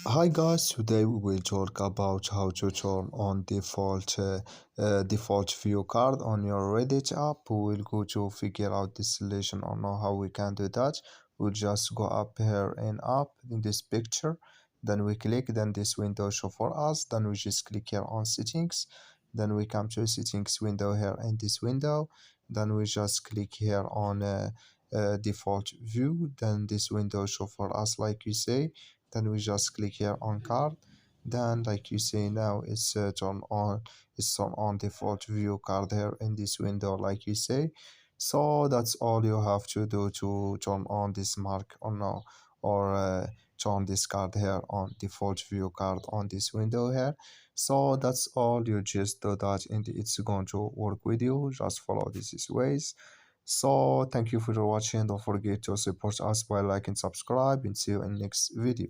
Hi guys, today we will talk about how to turn on default view card on your Reddit app. We will go to figure out the solution or know how we can do that. We'll just go up here in app in this picture, then we click, then this window show for us, then we just click here on settings, then we come to settings window here in this window, then we just click here on default view, then this window show for us like you say, then we just click here on card, then like you see now it's on default view card here in this window like you say. So that's all you have to do to turn on this mark or no, or turn this card here on default view card on this window here. So that's all, you just do that and it's going to work with you. Just follow these ways. So thank you for watching. Don't forget to support us by like and subscribe, and see you in next video.